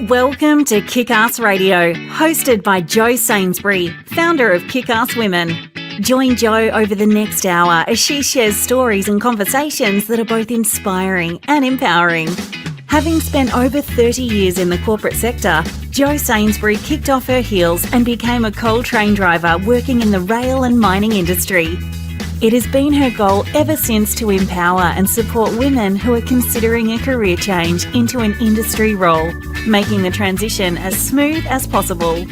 Welcome to Kickass Radio, hosted by Jo Sainsbury, founder of Kickass Women. Join Jo over the next hour as she shares stories and conversations that are both inspiring and empowering. Having spent over 30 years in the corporate sector, Jo Sainsbury kicked off her heels and became a coal train driver working in the rail and mining industry. It has been her goal ever since to empower and support women who are considering a career change into an industry role, making the transition as smooth as possible.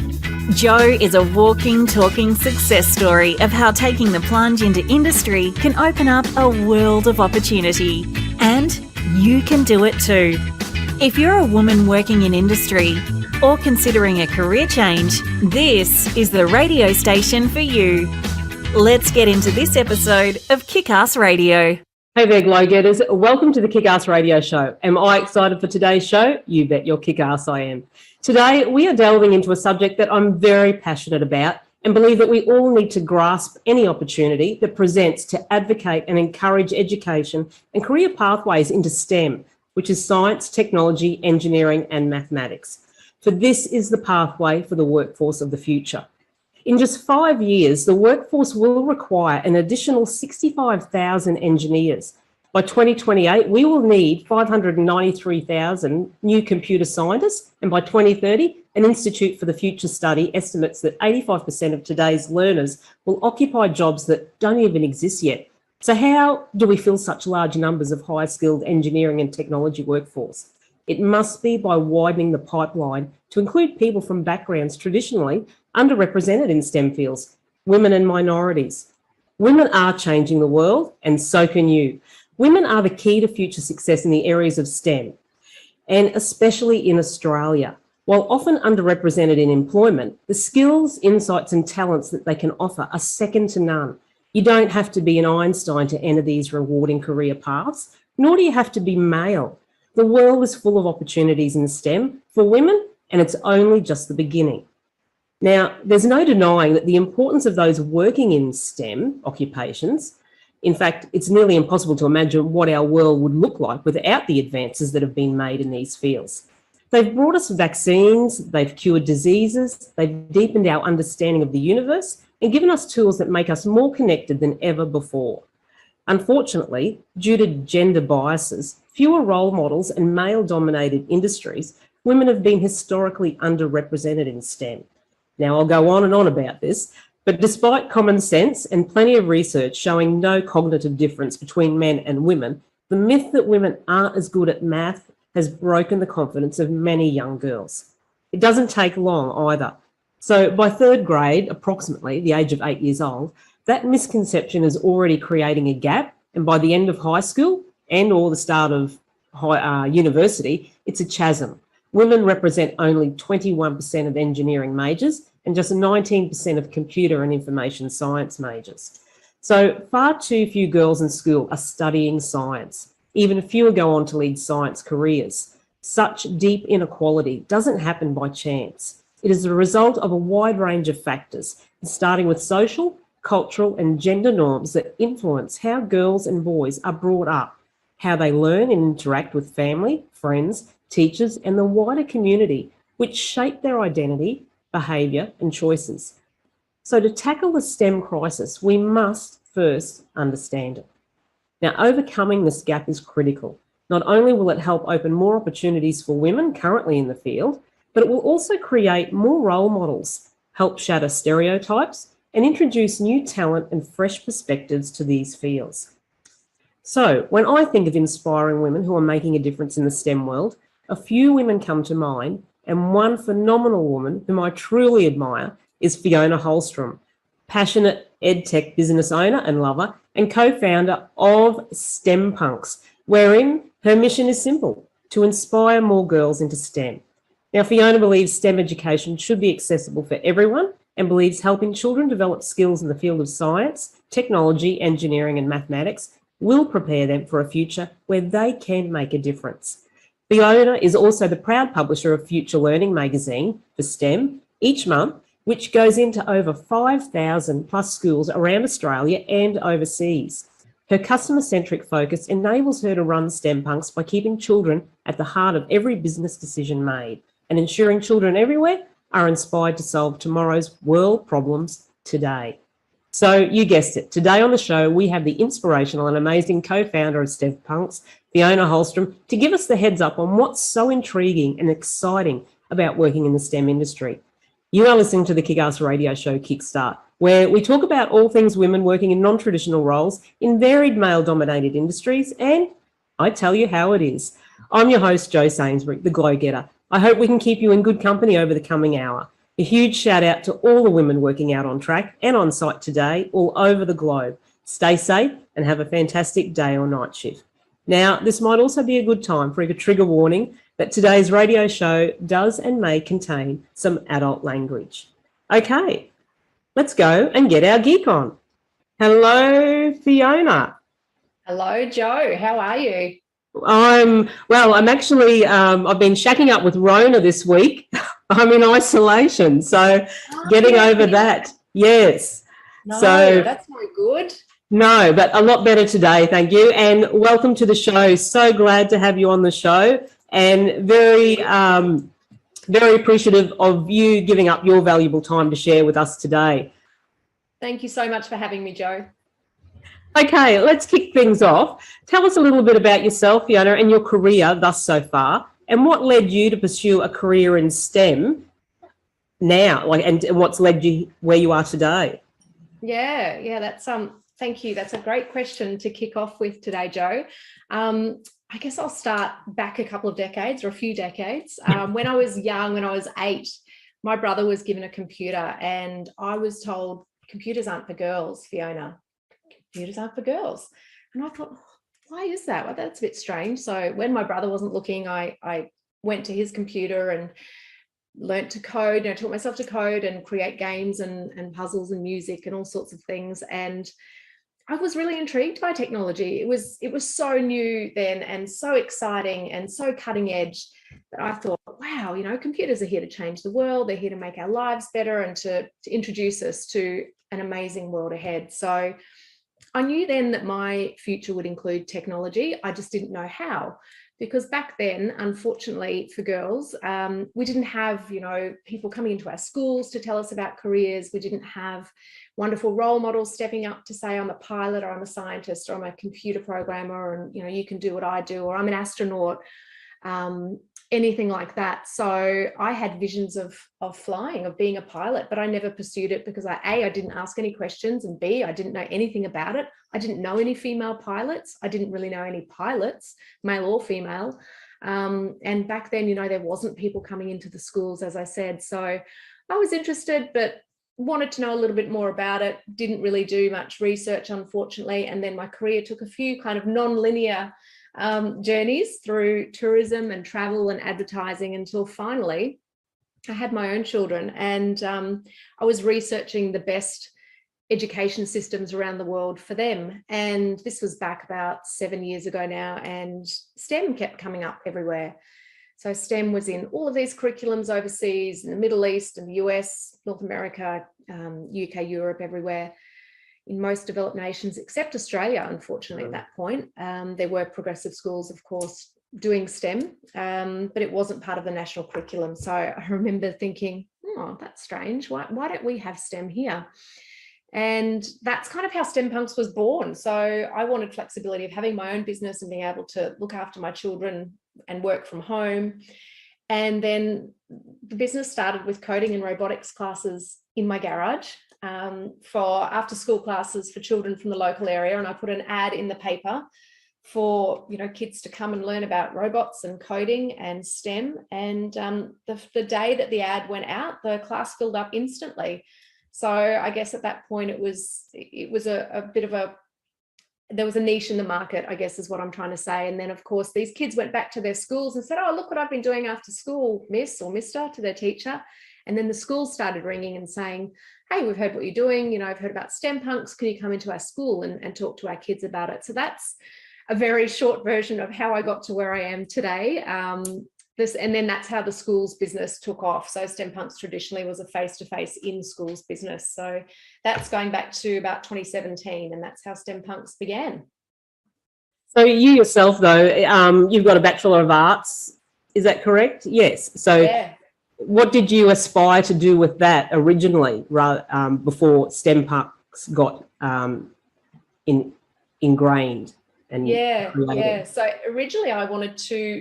Jo is a walking, talking success story of how taking the plunge into industry can open up a world of opportunity. And you can do it too. If you're a woman working in industry or considering a career change, this is the radio station for you. Let's get into this episode of Kickass Radio. Hey there, Glow Getters. Welcome to the Kickass Radio Show. Am I excited for today's show? You bet your Kickass I am. Today, we are delving into a subject that I'm very passionate about and believe that we all need to grasp any opportunity that presents to advocate and encourage education and career pathways into STEM, which is science, technology, engineering, and mathematics. For this is the pathway for the workforce of the future. In just 5 years, the workforce will require an additional 65,000 engineers. By 2028, we will need 593,000 new computer scientists, and by 2030, an Institute for the Future study estimates that 85% of today's learners will occupy jobs that don't even exist yet. So how do we fill such large numbers of high-skilled engineering and technology workforce? It must be by widening the pipeline to include people from backgrounds traditionally underrepresented in STEM fields, women and minorities. Women are changing the world, and so can you. Women are the key to future success in the areas of STEM, and especially in Australia. While often underrepresented in employment, the skills, insights and talents that they can offer are second to none. You don't have to be an Einstein to enter these rewarding career paths, nor do you have to be male. The world is full of opportunities in STEM for women, and it's only just the beginning. Now, there's no denying that the importance of those working in STEM occupations. In fact, it's nearly impossible to imagine what our world would look like without the advances that have been made in these fields. They've brought us vaccines, they've cured diseases, they've deepened our understanding of the universe and given us tools that make us more connected than ever before. Unfortunately, due to gender biases, fewer role models and male-dominated industries, women have been historically underrepresented in STEM. Now, I'll go on and on about this, but despite common sense and plenty of research showing no cognitive difference between men and women, the myth that women aren't as good at math has broken the confidence of many young girls. It doesn't take long either. So by third grade, approximately the age of 8 years old, that misconception is already creating a gap, and by the end of high school and or the start of university, it's a chasm. Women represent only 21% of engineering majors and just 19% of computer and information science majors. So far too few girls in school are studying science. Even fewer go on to lead science careers. Such deep inequality doesn't happen by chance. It is the result of a wide range of factors, starting with social, cultural and gender norms that influence how girls and boys are brought up, how they learn and interact with family, friends, teachers and the wider community, which shape their identity, behaviour and choices. So to tackle the STEM crisis, we must first understand it. Now, overcoming this gap is critical. Not only will it help open more opportunities for women currently in the field, but it will also create more role models, help shatter stereotypes and introduce new talent and fresh perspectives to these fields. So when I think of inspiring women who are making a difference in the STEM world, a few women come to mind, and one phenomenal woman whom I truly admire is Fiona Holstrom, passionate EdTech business owner and lover and co-founder of STEM Punks, wherein her mission is simple, to inspire more girls into STEM. Now, Fiona believes STEM education should be accessible for everyone and believes helping children develop skills in the field of science, technology, engineering and mathematics will prepare them for a future where they can make a difference. Fiona is also the proud publisher of Future Learning magazine for STEM each month, which goes into over 5,000 plus schools around Australia and overseas. Her customer-centric focus enables her to run STEM Punks by keeping children at the heart of every business decision made. and ensuring children everywhere are inspired to solve tomorrow's world problems today. So you guessed it. Today on the show, we have the inspirational and amazing co-founder of STEM Punks, Fiona Holstrom, to give us the heads up on what's so intriguing and exciting about working in the STEM industry. You are listening to the Kickass radio show Kickstart, where we talk about all things women working in non-traditional roles in varied male-dominated industries, and I tell you how it is. I'm your host, Jo Sainsbury, the Glow Getter. I hope we can keep you in good company over the coming hour. A huge shout out to all the women working out on track and on site today all over the globe. Stay safe and have a fantastic day or night shift. Now, this might also be a good time for a trigger warning that today's radio show does and may contain some adult language. Okay, let's go and get our geek on. Hello, Fiona. Hello, Jo. How are you? I'm actually, I've been shacking up with Rona this week. I'm in isolation, so getting over that. Yes. No, so that's not good. No, but a lot better today, thank you. And welcome to the show. So glad to have you on the show, and very appreciative of you giving up your valuable time to share with us today. Thank you so much for having me, Jo. Okay, let's kick things off. Tell us a little bit about yourself, Fiona, and your career thus so far, and what led you to pursue a career in STEM now, and what's led you where you are today? Yeah, that's thank you. That's a great question to kick off with today, Jo. I guess I'll start back a couple of decades or a few decades. When I was young, when I was 8, my brother was given a computer and I was told, computers aren't for girls, Fiona. Computers aren't for girls. And I thought, why is that? Well, that's a bit strange. So when my brother wasn't looking, I went to his computer and learnt to code. I taught myself to code and create games and puzzles and music and all sorts of things. And I was really intrigued by technology. It was so new then and so exciting and so cutting edge that I thought, wow, computers are here to change the world. They're here to make our lives better and to introduce us to an amazing world ahead. So I knew then that my future would include technology. I just didn't know how, because back then, unfortunately for girls, we didn't have, people coming into our schools to tell us about careers. We didn't have wonderful role models stepping up to say, I'm a pilot or I'm a scientist or I'm a computer programmer and, you can do what I do, or I'm an astronaut, anything like that. So I had visions of flying, of being a pilot, but I never pursued it because I didn't ask any questions, and B, I didn't know anything about it. I didn't know any female pilots. I didn't really know any pilots, male or female. And back then, there wasn't people coming into the schools, as I said. So I was interested, but wanted to know a little bit more about it. Didn't really do much research, unfortunately. And then my career took a few kind of non-linear journeys through tourism and travel and advertising until finally I had my own children, and I was researching the best education systems around the world for them. And this was back about 7 years ago now, and STEM kept coming up everywhere. So STEM was in all of these curriculums overseas, in the Middle East and the US, North America, UK, Europe, everywhere. In most developed nations, except Australia, unfortunately, at that point. There were progressive schools, of course, doing STEM, but it wasn't part of the national curriculum. So I remember thinking, oh, that's strange. Why don't we have STEM here? And that's kind of how STEM Punks was born. So I wanted flexibility of having my own business and being able to look after my children and work from home. And then the business started with coding and robotics classes in my garage, for after school classes for children from the local area. And I put an ad in the paper for kids to come and learn about robots and coding and STEM. And the day that the ad went out, the class filled up instantly. So I guess at that point it was a bit of there was a niche in the market, I guess is what I'm trying to say. And then of course these kids went back to their schools and said, oh, look what I've been doing after school, miss or mister, to their teacher. And then the schools started ringing and saying, hey, we've heard what you're doing. I've heard about STEM Punks. Can you come into our school and talk to our kids about it? So that's a very short version of how I got to where I am today. And then that's how the schools business took off. So STEM Punks traditionally was a face-to-face in schools business. So that's going back to about 2017, and that's how STEM Punks began. So you yourself, though, you've got a Bachelor of Arts Is that correct? Yes. So Yeah. what did you aspire to do with that originally, before STEM Punks got ingrained and created? So originally I wanted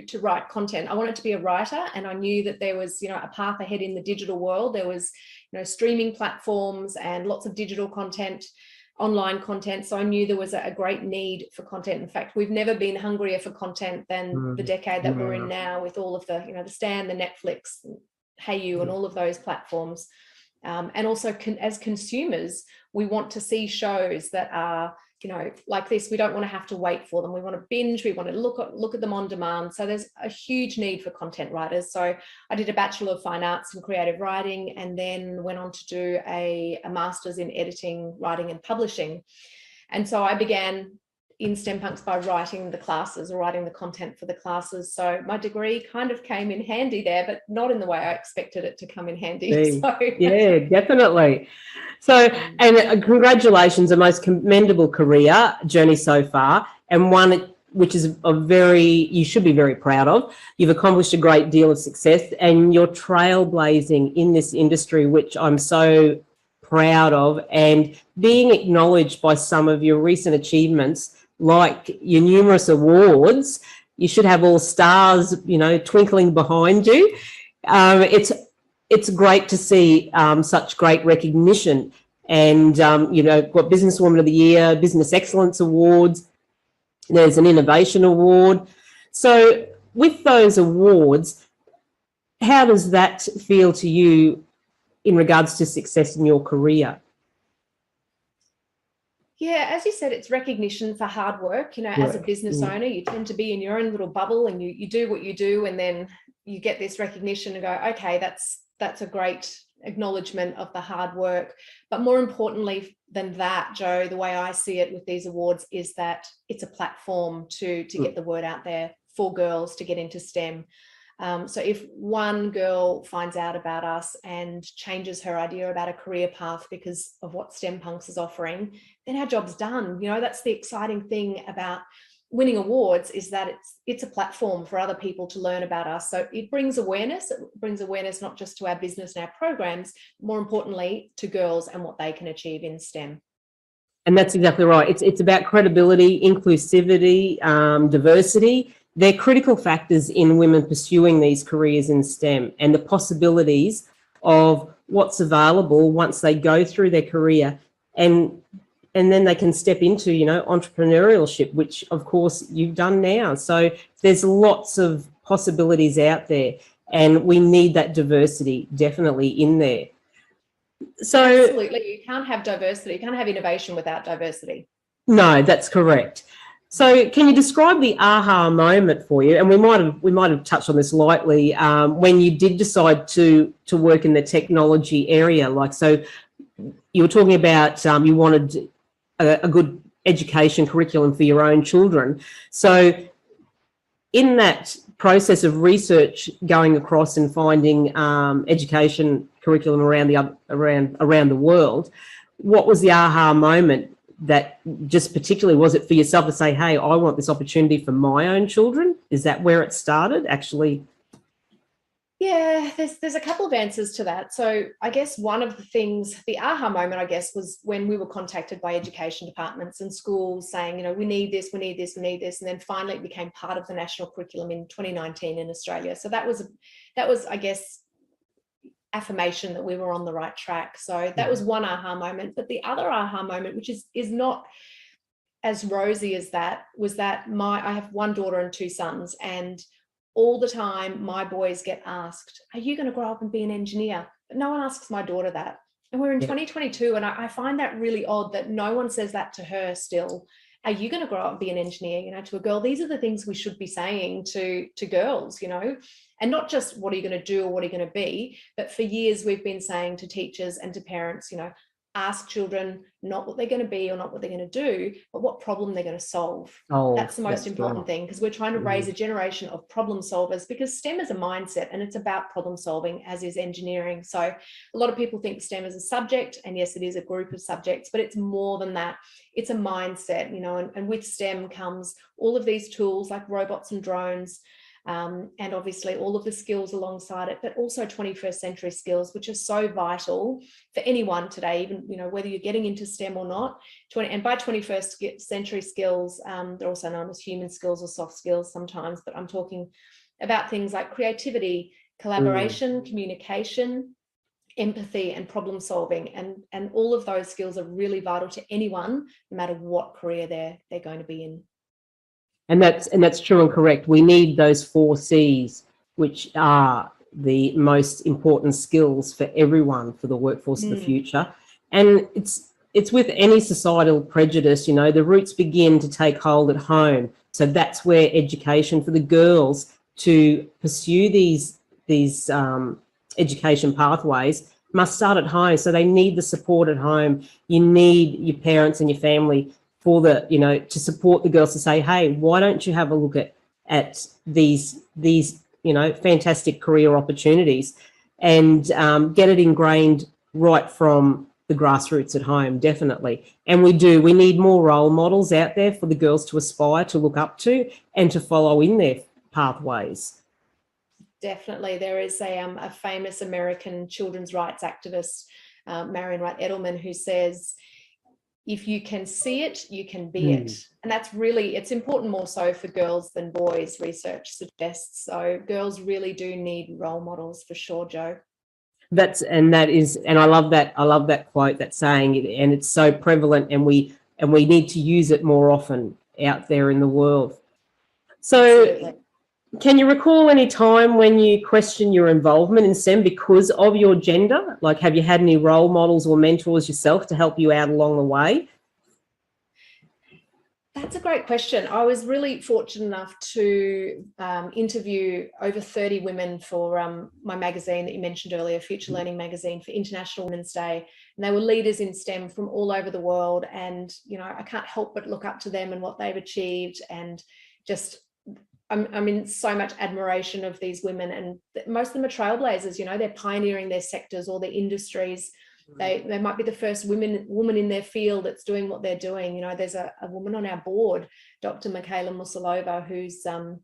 to write content. I wanted to be a writer, and I knew that there was, a path ahead in the digital world. There was, streaming platforms and lots of digital content, online content. So I knew there was a great need for content. In fact, we've never been hungrier for content than the decade that we're in now, with all of the, the Stan, the Netflix, Hayu, and all of those platforms. And also as consumers, we want to see shows that are, like this. We don't want to have to wait for them. We want to binge. We want to look at them on demand. So there's a huge need for content writers. So I did a Bachelor of Fine Arts in Creative Writing, and then went on to do a master's in Editing, Writing and Publishing. And so I began in STEM Punks by writing the classes, or writing the content for the classes. So my degree kind of came in handy there, but not in the way I expected it to come in handy. So. Yeah, definitely. So, and congratulations, a most commendable career journey so far, and one which is you should be very proud of. You've accomplished a great deal of success, and you're trailblazing in this industry, which I'm so proud of, and being acknowledged by some of your recent achievements, like your numerous awards. You should have all stars, twinkling behind you. It's great to see such great recognition, and got Businesswoman of the Year, Business Excellence Awards. There's an Innovation Award. So with those awards, how does that feel to you in regards to success in your career? Yeah, as you said, it's recognition for hard work. As a business owner, you tend to be in your own little bubble, and you do what you do, and then you get this recognition and go, okay, that's a great acknowledgement of the hard work. But more importantly than that, Joe, the way I see it with these awards is that it's a platform to get the word out there for girls to get into STEM. So if one girl finds out about us and changes her idea about a career path because of what STEM Punks is offering, then our job's done. That's the exciting thing about winning awards, is that it's a platform for other people to learn about us. So it brings awareness. It brings awareness not just to our business and our programs, more importantly to girls and what they can achieve in STEM. And that's exactly right. It's about credibility, inclusivity, diversity. They're critical factors in women pursuing these careers in STEM, and the possibilities of what's available once they go through their career, and then they can step into, entrepreneurship, which of course you've done now. So there's lots of possibilities out there, and we need that diversity definitely in there. So absolutely, you can't have diversity. You can't have innovation without diversity. No, that's correct. So can you describe the aha moment for you? And we might have touched on this lightly, when you did decide to work in the technology area. Like, so you were talking about you wanted a good education curriculum for your own children. So in that process of research, going across and finding education curriculum around the world, what was the aha moment that just particularly, was it for yourself to say, hey, I want this opportunity for my own children? Is that where it started, actually? Yeah, there's a couple of answers to that. So I guess one of the things, the aha moment, I guess, was when we were contacted by education departments and schools saying, we need this, we need this, we need this. And then finally it became part of the national curriculum in 2019 in Australia. So that was, I guess, affirmation that we were on the right track. So that was one aha moment. But the other aha moment, which is not as rosy as that, was that I have one daughter and two sons, and all the time my boys get asked, are you going to grow up and be an engineer? But no one asks my daughter that. And we're in 2022, and I find that really odd that no one says that to her still. Are you going to grow up and be an engineer? To a girl, these are the things we should be saying to girls, and not just what are you going to do or what are you going to be, but for years we've been saying to teachers and to parents, ask children not what they're going to be or not what they're going to do, but what problem they're going to solve. That's the most important thing, because we're trying to raise a generation of problem solvers, because STEM is a mindset and it's about problem solving, as is engineering. So a lot of people think STEM is a subject, and yes, it is a group of subjects, but it's more than that. It's a mindset, and with STEM comes all of these tools like robots and drones, and obviously all of the skills alongside it, but also 21st century skills, which are so vital for anyone today, even, you know, whether you're getting into STEM or not. And by 21st century skills, they're also known as human skills or soft skills sometimes, but I'm talking about things like creativity, collaboration, communication, empathy, and problem solving. And all of those skills are really vital to anyone, no matter what career they're going to be in. And that's true and correct. We need those 4 C's, which are the most important skills for everyone for the workforce of the future. And it's with any societal prejudice, you know, the roots begin to take hold at home. So that's where education for the girls to pursue these education pathways must start at home. So they need the support at home. You need your parents and your family for the, you know, to support the girls to say, hey, why don't you have a look at these you know, fantastic career opportunities, and get it ingrained right from the grassroots at home, definitely. And we need more role models out there for the girls to aspire to, look up to, and to follow in their pathways. Definitely. There is a famous American children's rights activist, Marion Wright Edelman, who says, if you can see it, you can be it. And that's really, it's important more so for girls than boys, research suggests. So girls really do need role models for sure, Jo. And I love that quote, that saying, and it's so prevalent, and we need to use it more often out there in the world. So absolutely. Can you recall any time when you question your involvement in STEM because of your gender? Like, have you had any role models or mentors yourself to help you out along the way? That's a great question. I was really fortunate enough to interview over 30 women for my magazine that you mentioned earlier, Future Learning Magazine, for International Women's Day. And they were leaders in STEM from all over the world. And, you know, I can't help but look up to them and what they've achieved, and just I'm in so much admiration of these women, and most of them are trailblazers. You know, they're pioneering their sectors or their industries. They might be the first woman in their field that's doing what they're doing. You know, there's a woman on our board, Dr. Michaela Mussolova, who's a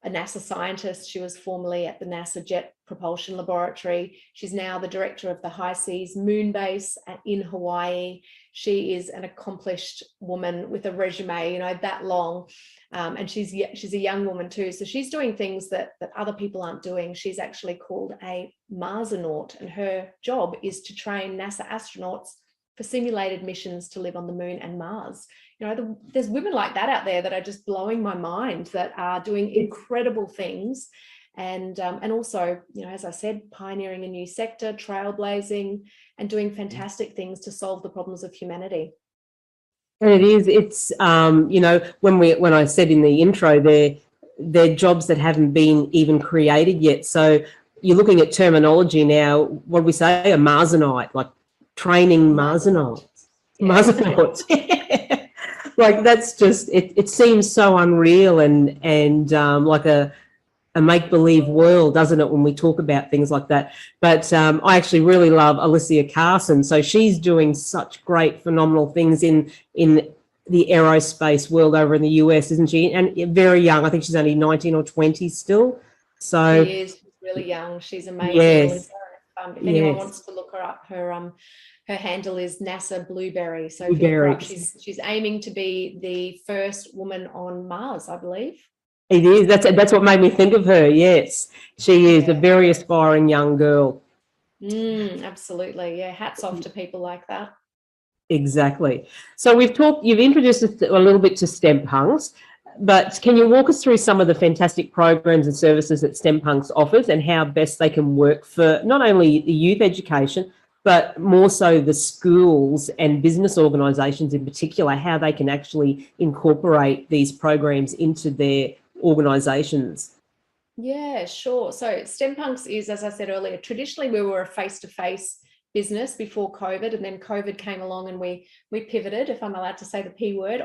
NASA scientist. She was formerly at the NASA Jet Propulsion Laboratory. She's now the director of the High Seas Moon Base in Hawaii. She is an accomplished woman with a resume, you know, that long. And she's a young woman too. So she's doing things that other people aren't doing. She's actually called a Marsonaut, and her job is to train NASA astronauts for simulated missions to live on the moon and Mars. You know, there's women like that out there that are just blowing my mind, that are doing incredible things. And also, you know, as I said, pioneering a new sector, trailblazing, and doing fantastic things to solve the problems of humanity. And it's you know, when I said in the intro, they're jobs that haven't been even created yet. So you're looking at terminology now. What do we say? A Marsonaut, like training Marsonauts. Marsonauts. Like, that's just, it seems so unreal and like a make-believe world, doesn't it, when we talk about things like that? But I actually really love Alicia Carson. So she's doing such great, phenomenal things in the aerospace world over in the US, isn't she? And very young. I think she's only 19 or 20 still. So she is really young. She's amazing. Yes. If anyone wants to look her up, her handle is NASA Blueberry. So Blueberry. She's aiming to be the first woman on Mars, I believe. It is. That's what made me think of her. Yes, she is a very aspiring young girl. Absolutely. Yeah. Hats off to people like that. Exactly. So you've introduced us a little bit to STEM Punks, but can you walk us through some of the fantastic programs and services that STEM Punks offers, and how best they can work for not only the youth education, but more so the schools and business organisations in particular, how they can actually incorporate these programs into their organisations? Yeah, sure. So STEM Punks is, as I said earlier, traditionally we were a face-to-face business before COVID, and then COVID came along and we pivoted, if I'm allowed to say the P word,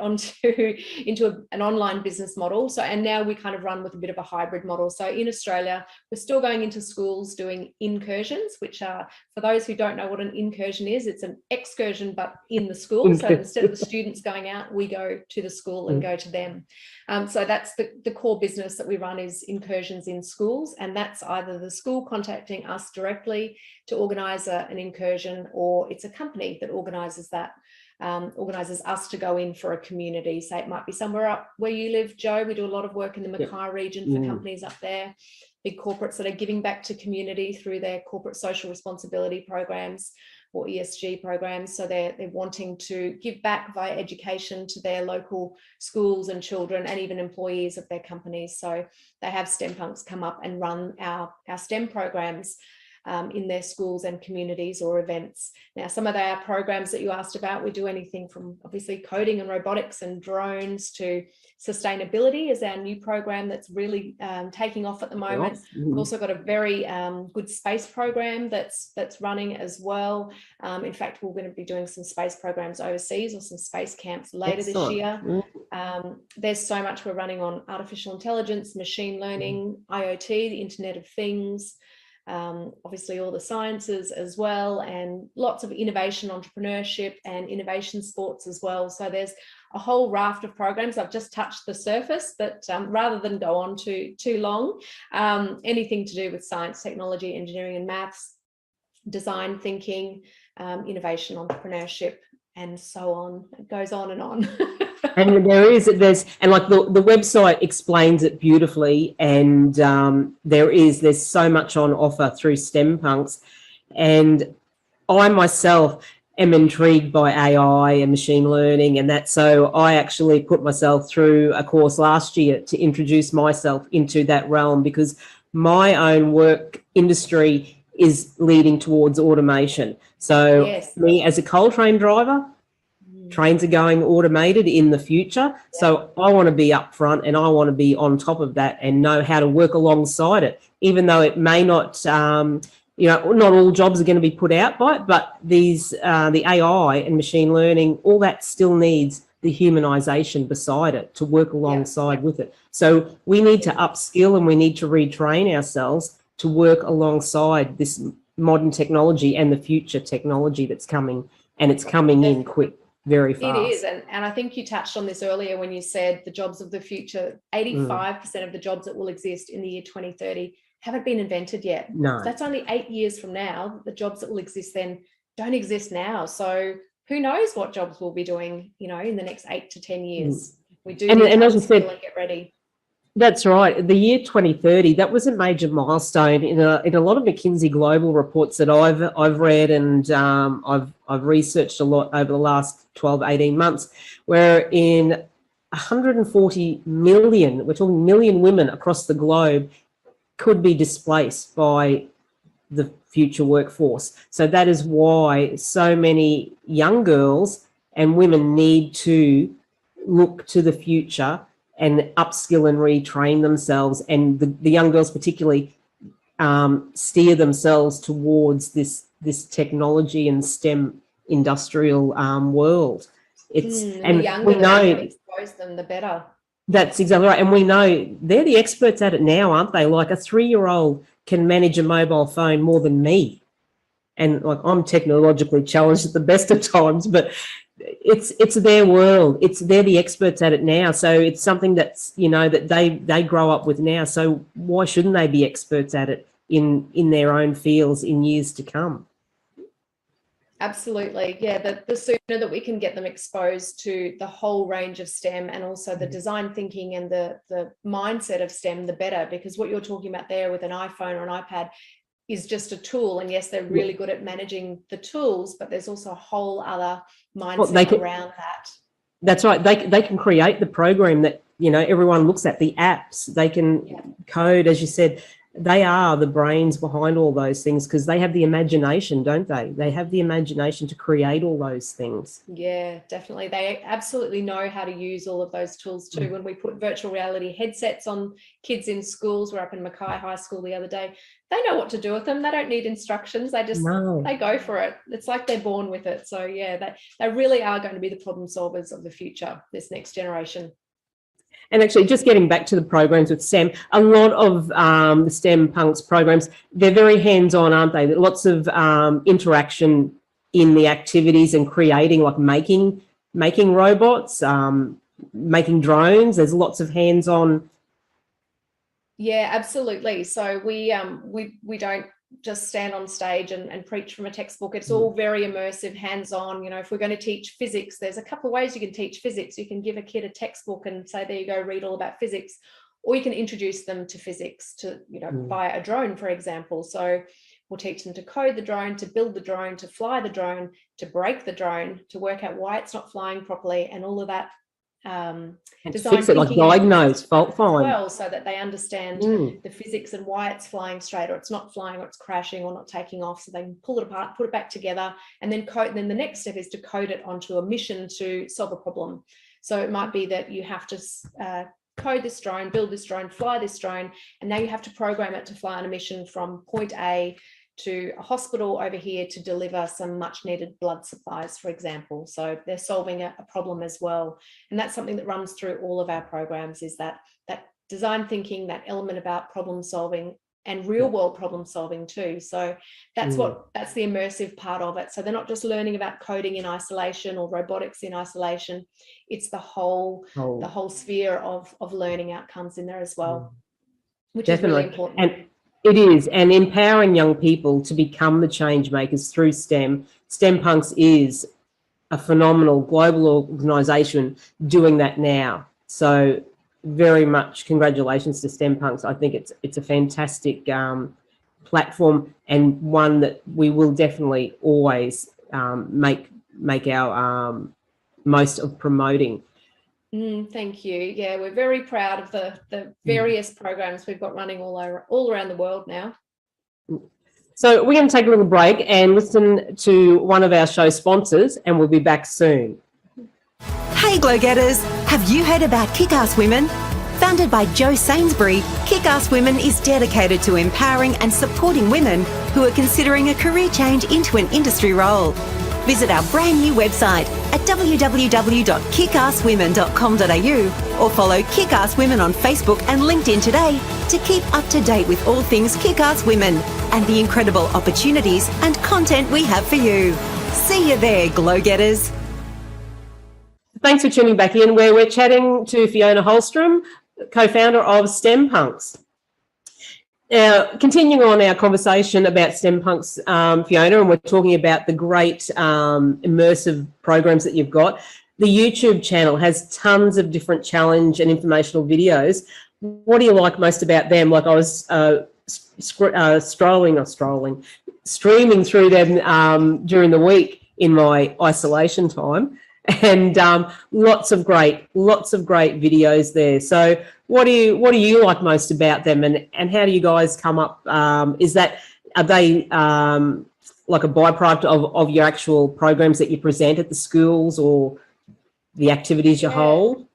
into an online business model. So, and now we kind of run with a bit of a hybrid model. So in Australia, we're still going into schools doing incursions, which are, for those who don't know what an incursion is, it's an excursion, but in the school. So instead of the students going out, we go to the school and go to them. So that's the core business that we run, is incursions in schools. And that's either the school contacting us directly to organise an incursion, or it's a company that organises that, organises us to go in for a community. Say it might be somewhere up where you live, Joe. We do a lot of work in the Mackay region for companies up there, big corporates that are giving back to community through their corporate social responsibility programs or ESG programs. So they're wanting to give back via education to their local schools and children and even employees of their companies. So they have STEM punks come up and run our STEM programs in their schools and communities or events. Now, some of our programs that you asked about, we do anything from obviously coding and robotics and drones to sustainability is our new program that's really taking off at the moment. We've also got a very good space program that's running as well. In fact, we're going to be doing some space programs overseas or some space camps later this year. There's so much we're running on artificial intelligence, machine learning, IoT, the Internet of Things, obviously all the sciences as well, and lots of innovation, entrepreneurship and innovation sports as well. So there's a whole raft of programs. I've just touched the surface, but rather than go on too long, anything to do with science, technology, engineering and maths, design thinking, innovation, entrepreneurship, and so on. It goes on and on. And there's like the website explains it beautifully, and there's so much on offer through STEM punks. And I myself am intrigued by AI and machine learning and that, so I actually put myself through a course last year to introduce myself into that realm, because my own work industry is leading towards automation. So me as a coal train driver, trains are going automated in the future. So I want to be up front and I want to be on top of that and know how to work alongside it, even though it may not, not all jobs are going to be put out by it, but the AI and machine learning, all that still needs the humanization beside it to work alongside with it. So we need to upskill and we need to retrain ourselves to work alongside this modern technology and the future technology that's coming, and it's coming in quick. Very fast. It is, and I think you touched on this earlier when you said the jobs of the future, 85% of the jobs that will exist in the year 2030 haven't been invented yet. No. So that's only 8 years from now. The jobs that will exist then don't exist now. So who knows what jobs we'll be doing, in the next 8 to 10 years. We do need to upskill and get ready. That's right. The year 2030, that was a major milestone in a lot of McKinsey global reports that I've read, and I've researched a lot over the last 12, 18 months, where in 140 million, we're talking million women across the globe, could be displaced by the future workforce. So that is why so many young girls and women need to look to the future and upskill and retrain themselves, and the young girls particularly steer themselves towards this technology and STEM industrial world. And the younger we know expose them, the better. That's exactly right, and we know they're the experts at it now, aren't they? Like a 3-year-old can manage a mobile phone more than me, and like I'm technologically challenged at the best of times, but it's their world. They're the experts at it now. So it's something that's, that they grow up with now. So why shouldn't they be experts at it in their own fields in years to come? Absolutely. Yeah, the sooner that we can get them exposed to the whole range of STEM and also the design thinking and the mindset of STEM, the better, because what you're talking about there with an iPhone or an iPad is just a tool, and yes, they're really good at managing the tools, but there's also a whole other mindset around that. That's right. They can create the program that everyone looks at, the apps. They can code, as you said, they are the brains behind all those things, because they have the imagination, don't they? They have the imagination to create all those things. Yeah, definitely. They absolutely know how to use all of those tools too. When we put virtual reality headsets on kids in schools, we're up in Mackay High School the other day, they know what to do with them. They don't need instructions. They go for it. It's like they're born with it. So yeah, they really are going to be the problem solvers of the future, this next generation. And actually, just getting back to the programs with STEM, a lot of the STEM Punks programs, they're very hands-on, aren't they? Lots of interaction in the activities and creating, like making robots, making drones. There's lots of hands-on. Yeah, absolutely. So we don't just stand on stage and preach from a textbook. It's all very immersive, hands-on. If we're going to teach physics, there's a couple of ways you can teach physics. You can give a kid a textbook and say, there you go, read all about physics, or you can introduce them to physics via a drone, for example. So we'll teach them to code the drone, to build the drone, to fly the drone, to break the drone, to work out why it's not flying properly, and all of that And design fix it, like thinking diagnose, fault find. well, so that they understand the physics and why it's flying straight, or it's not flying, or it's crashing, or not taking off. So they can pull it apart, put it back together, and then code. And then the next step is to code it onto a mission to solve a problem. So it might be that you have to code this drone, build this drone, fly this drone, and now you have to program it to fly on a mission from point A to a hospital over here to deliver some much needed blood supplies, for example. So they're solving a problem as well. And that's something that runs through all of our programs, is that design thinking, that element about problem solving, and real world problem solving too. So that's that's the immersive part of it. So they're not just learning about coding in isolation or robotics in isolation. It's the whole sphere of learning outcomes in there as well, which Definitely. is really important. And it is, and empowering young people to become the change makers through STEM. STEM Punks is a phenomenal global organisation doing that now. So very much congratulations to STEM Punks. I think it's a fantastic platform, and one that we will definitely always make our most of promoting. Thank you. Yeah, we're very proud of the various programs we've got running all around the world now. So we're going to take a little break and listen to one of our show sponsors, and we'll be back soon. Hey Glow Getters, have you heard about Kickass Women? Founded by Jo Sainsbury, Kickass Women is dedicated to empowering and supporting women who are considering a career change into an industry role. Visit our brand new website at www.kickasswomen.com.au or follow Kickass Women on Facebook and LinkedIn today to keep up to date with all things Kickass Women and the incredible opportunities and content we have for you. See you there, Glow Getters. Thanks for tuning back in, where we're chatting to Fiona Holstrom, co-founder of STEM Punks. Now, continuing on our conversation about STEM Punks, Fiona, and we're talking about the great immersive programs that you've got. The YouTube channel has tons of different challenge and informational videos. What do you like most about them? Like, I was streaming through them during the week in my isolation time, and lots of great videos there. So what do you like most about them, and how do you guys come up? Are they like a byproduct of your actual programs that you present at the schools, or the activities you hold?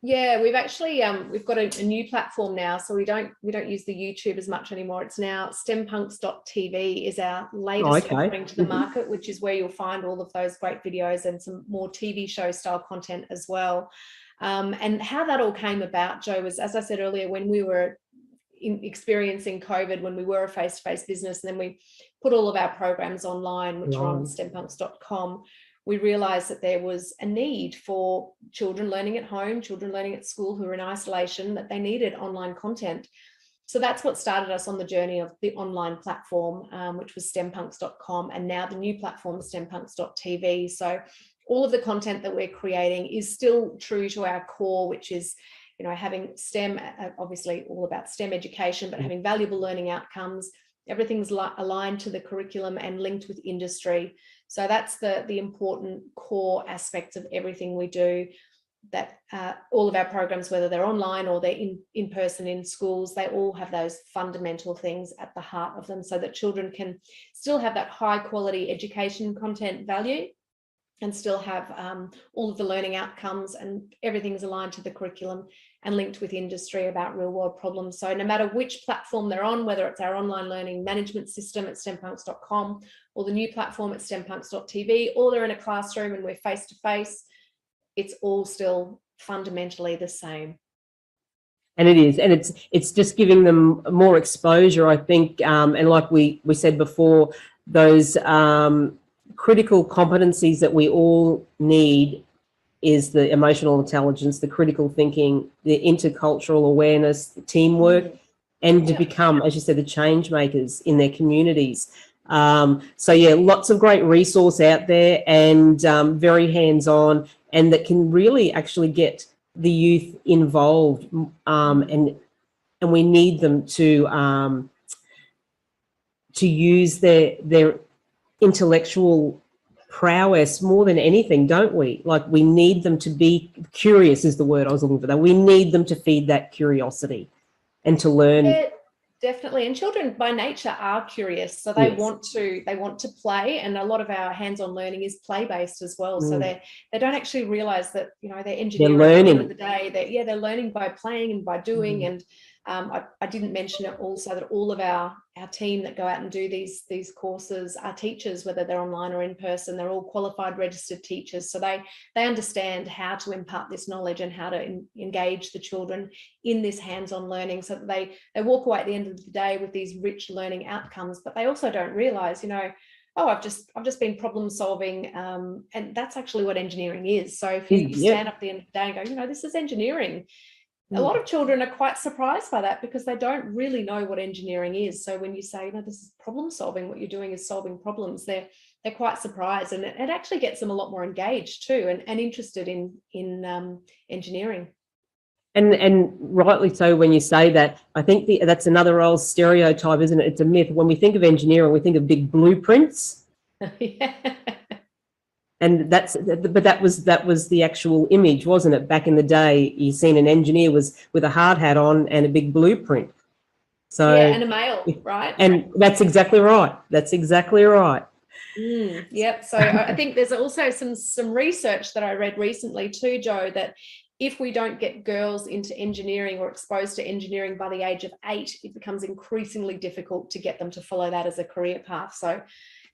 Yeah, we've actually we've got a new platform now, so we don't use the YouTube as much anymore. It's now stempunks.tv is our latest offering to the market, which is where you'll find all of those great videos and some more TV show style content as well. And how that all came about, Jo, was, as I said earlier, when we were experiencing COVID, when we were a face-to-face business, and then we put all of our programs online, which are on stempunks.com. We realised that there was a need for children learning at home, children learning at school who are in isolation, that they needed online content. So that's what started us on the journey of the online platform, which was stempunks.com, and now the new platform, stempunks.tv. So all of the content that we're creating is still true to our core, which is, having STEM, obviously all about STEM education, but having valuable learning outcomes. Everything's aligned to the curriculum and linked with industry. So that's the important core aspects of everything we do. all of our programs, whether they're online or they're in person in schools, they all have those fundamental things at the heart of them, so that children can still have that high quality education content value and still have all of the learning outcomes, and everything's aligned to the curriculum and linked with industry about real world problems. So no matter which platform they're on, whether it's our online learning management system at stempunks.com or the new platform at stempunks.tv, or they're in a classroom and we're face to face, it's all still fundamentally the same. And it is, and it's just giving them more exposure, I think, and like we said before, those critical competencies that we all need is the emotional intelligence, the critical thinking, the intercultural awareness, the teamwork, and to become, as you said, the change makers in their communities. So yeah, lots of great resource out there, and very hands-on, and that can really actually get the youth involved, and we need them to use their intellectual prowess more than anything, don't we? Like, we need them to be curious, is the word I was looking for. That we need them to feed that curiosity and to learn. Yeah, definitely. And children by nature are curious, so they want to play, and a lot of our hands-on learning is play-based as well. So they don't actually realize that, you know, they're engineering. They're learning. At the end of the day, they're learning by playing and by doing. And I didn't mention it also that all of our team that go out and do these courses are teachers, whether they're online or in person. They're all qualified registered teachers, so they understand how to impart this knowledge and how to engage the children in this hands-on learning, so that they walk away at the end of the day with these rich learning outcomes. But they also don't realize, you know, oh, I've just been problem solving, and that's actually what engineering is. So if you stand up at the end of the day and go, you know, this is engineering. A lot of children are quite surprised by that, because they don't really know what engineering is. So when you say, you know, this is problem solving, what you're doing is solving problems, they're quite surprised, and it actually gets them a lot more engaged too, and interested in engineering. And rightly so when you say that. I think that's another old stereotype, isn't it? It's a myth. When we think of engineering, we think of big blueprints. Yeah. And that was the actual image, wasn't it? Back in the day, you seen an engineer was with a hard hat on and a big blueprint. So yeah, and a male, right? And that's exactly right. That's exactly right. Yep. So I think there's also some research that I read recently too, Joe, that if we don't get girls into engineering or exposed to engineering by the age of 8, it becomes increasingly difficult to get them to follow that as a career path. So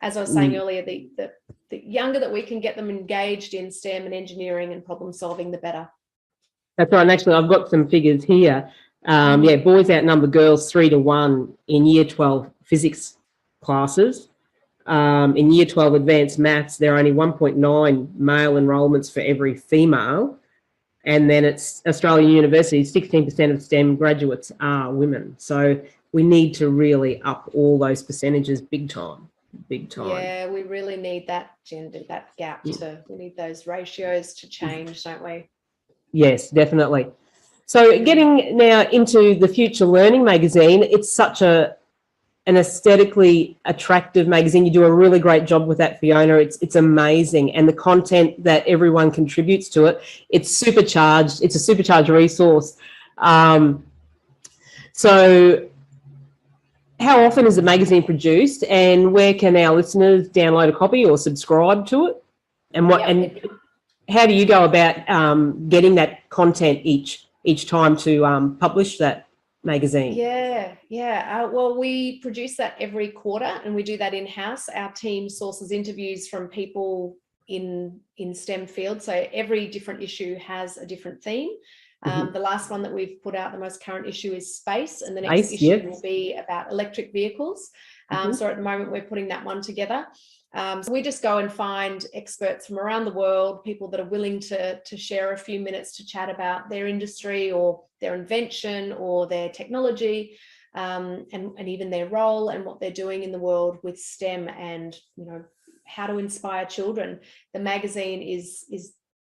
as I was saying earlier, the younger that we can get them engaged in STEM and engineering and problem solving, the better. That's right. And actually, I've got some figures here. Boys outnumber girls 3-1 in Year 12 physics classes. In Year 12 advanced maths, there are only 1.9 male enrolments for every female. And then it's Australian universities, 16% of STEM graduates are women. So we need to really up all those percentages big time. Yeah, we really need that gap we need those ratios to change, don't we? Yes, definitely. So getting now into the Future Learning magazine, it's such an aesthetically attractive magazine. You do a really great job with that, Fiona. It's amazing. And the content that everyone contributes to it, it's supercharged. It's a supercharged resource. So how often is the magazine produced, and where can our listeners download a copy or subscribe to it? And how do you go about getting that content each time to publish that magazine? Well, we produce that every quarter, and we do that in-house. Our team sources interviews from people in STEM fields, so every different issue has a different theme. The last one that we've put out, the most current issue, is space, and the next issue will be about electric vehicles. So at the moment we're putting that one together. So we just go and find experts from around the world, people that are willing to share a few minutes to chat about their industry or their invention or their technology, and even their role and what they're doing in the world with STEM, and, you know, how to inspire children. The magazine is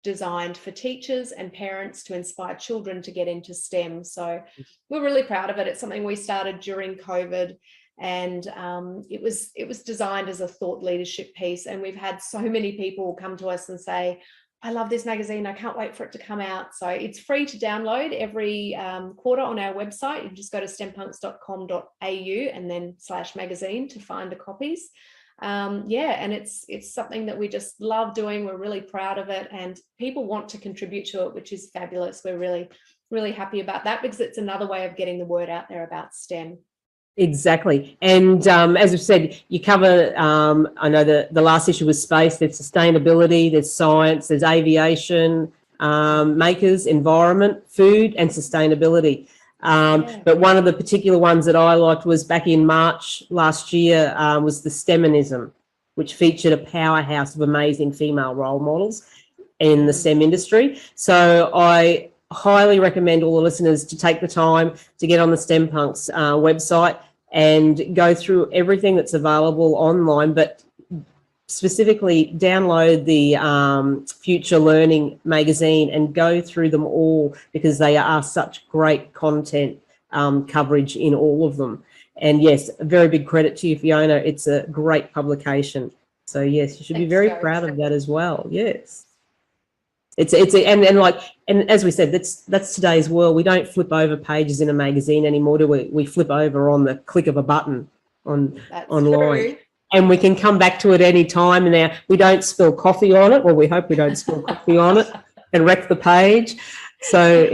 designed for teachers and parents to inspire children to get into STEM. So we're really proud of it. It's something we started during COVID, and it was designed as a thought leadership piece. And we've had so many people come to us and say, I love this magazine. I can't wait for it to come out. So it's free to download every quarter on our website. You can just go to stempunks.com.au and then /magazine to find the copies. And it's something that we just love doing. We're really proud of it, and people want to contribute to it, which is fabulous. We're really, really happy about that, because it's another way of getting the word out there about STEM. Exactly. And as I've said, you cover, I know the last issue was space, there's sustainability, there's science, there's aviation, makers, environment, food and sustainability. But one of the particular ones that I liked was back in March last year was the STEMinism, which featured a powerhouse of amazing female role models in the STEM industry. So I highly recommend all the listeners to take the time to get on the STEM Punks website and go through everything that's available online, but specifically download the Future Learning magazine and go through them all, because they are such great content coverage in all of them. And yes, a very big credit to you, Fiona. It's a great publication. So yes, you should be very proud of that as well. Yes. And as we said, that's today's world. We don't flip over pages in a magazine anymore, do we? We flip over on the click of a button online. True. And we can come back to it any time. Now, we don't spill coffee on it. Well, we hope we don't spill coffee on it and wreck the page. So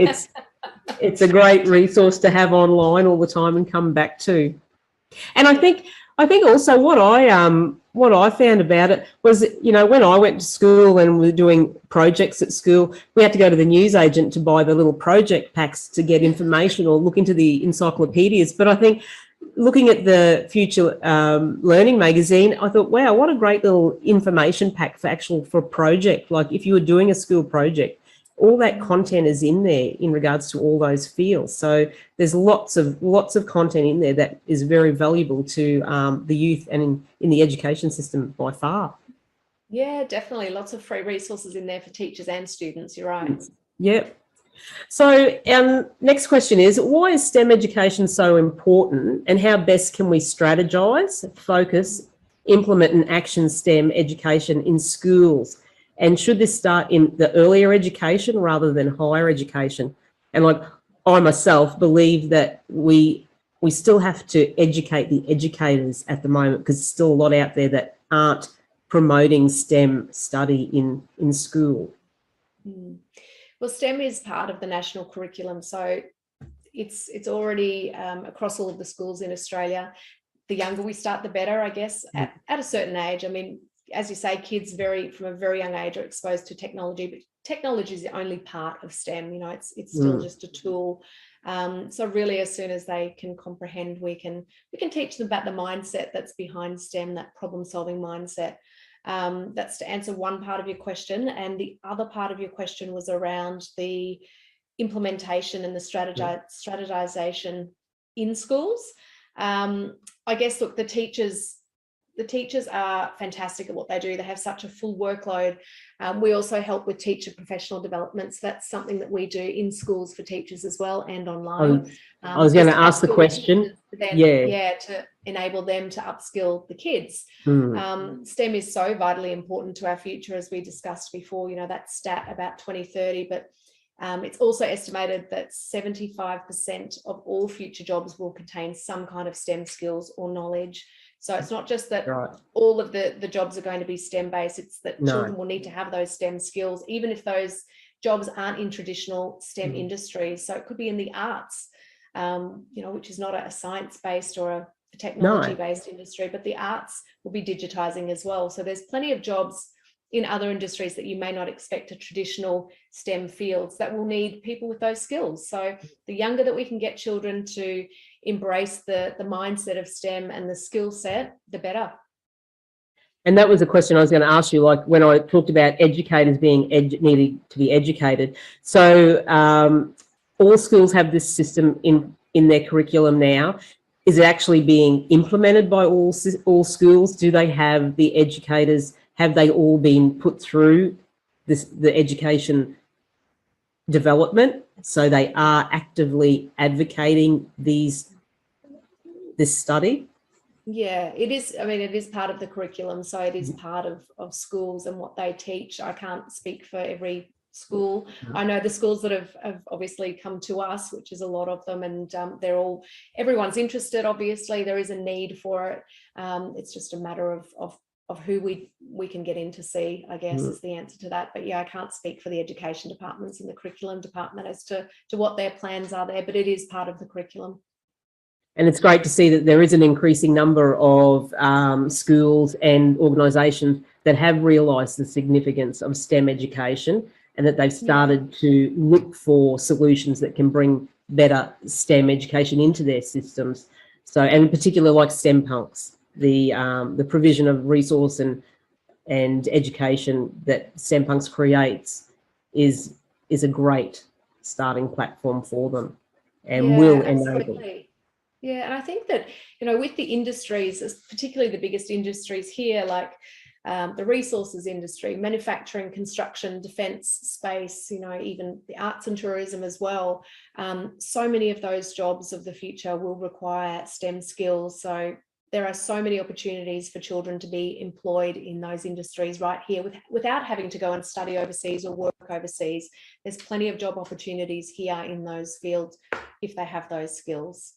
it's a great resource to have online all the time and come back to. And I think also what I found about it was, when I went to school and we were doing projects at school, we had to go to the newsagent to buy the little project packs to get information or look into the encyclopedias. But I think looking at the Future Learning magazine, I thought, wow, what a great little information pack for a project. Like if you were doing a school project, all that content is in there in regards to all those fields. So there's lots of content in there that is very valuable to the youth and in the education system by far. Yeah, definitely. Lots of free resources in there for teachers and students. You're right. Yep. So next question is, why is STEM education so important, and how best can we strategise, focus, implement and action STEM education in schools? And should this start in the earlier education rather than higher education? And like I myself believe that we still have to educate the educators at the moment, because there's still a lot out there that aren't promoting STEM study in school. Well, STEM is part of the national curriculum, so it's already across all of the schools in Australia. The younger we start, the better, I guess, at a certain age. I mean, as you say, kids from a very young age are exposed to technology, but technology is the only part of STEM. It's still just a tool. So really, as soon as they can comprehend, we can teach them about the mindset that's behind STEM, that problem-solving mindset. That's to answer one part of your question, and the other part of your question was around the implementation and the strategization in schools. I guess, look, the teachers are fantastic at what they do. They have such a full workload. We also help with teacher professional development. So that's something that we do in schools for teachers as well, and online. I was going to ask the question. To enable them to upskill the kids. STEM is so vitally important to our future, as we discussed before, that stat about 2030, but it's also estimated that 75% of all future jobs will contain some kind of STEM skills or knowledge. So it's not just that all of the jobs are going to be STEM based, it's that children will need to have those STEM skills, even if those jobs aren't in traditional STEM industries. So it could be in the arts, which is not a science based or a technology based industry, but the arts will be digitizing as well. So there's plenty of jobs in other industries that you may not expect to traditional STEM fields that will need people with those skills. So the younger that we can get children to embrace the mindset of STEM and the skill set, the better. And that was a question I was going to ask you, like when I talked about educators being needing to be educated. So all schools have this system in their curriculum now. Is it actually being implemented by all schools? Do they have the educators? Have they all been put through the education development, so they are actively advocating this study? Yeah, it is. I mean, it is part of the curriculum. So it is part of schools and what they teach. I can't speak for every school. I know the schools that have obviously come to us, which is a lot of them, and everyone's interested. Obviously, there is a need for it. It's just a matter of who we can get in to see, I guess, is the answer to that. But yeah, I can't speak for the education departments and the curriculum department as to what their plans are there, but it is part of the curriculum. And it's great to see that there is an increasing number of schools and organisations that have realised the significance of STEM education, and that they've started to look for solutions that can bring better STEM education into their systems. So, and in particular, like STEM punks, the provision of resource and education that STEM punks creates is a great starting platform for them, and will enable. Yeah, and I think that, with the industries, particularly the biggest industries here, like the resources industry, manufacturing, construction, defence, space, even the arts and tourism as well, so many of those jobs of the future will require STEM skills. So there are so many opportunities for children to be employed in those industries right here without having to go and study overseas or work overseas. There's plenty of job opportunities here in those fields if they have those skills.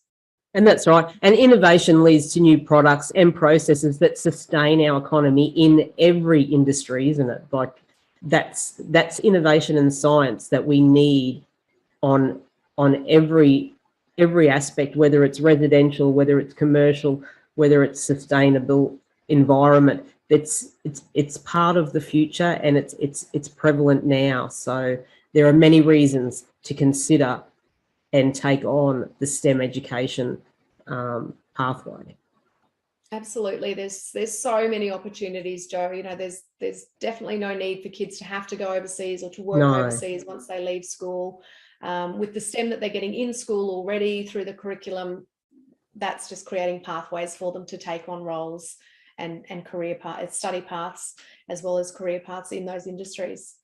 And that's right. And innovation leads to new products and processes that sustain our economy in every industry, isn't it? Like that's innovation and science that we need on every aspect, whether it's residential, whether it's commercial, whether it's sustainable environment. It's part of the future, and it's prevalent now. So there are many reasons to consider and take on the STEM education pathway. Absolutely. There's so many opportunities, Joe. There's definitely no need for kids to have to go overseas or to work overseas once they leave school. With the STEM that they're getting in school already through the curriculum, that's just creating pathways for them to take on roles and career study paths, as well as career paths in those industries.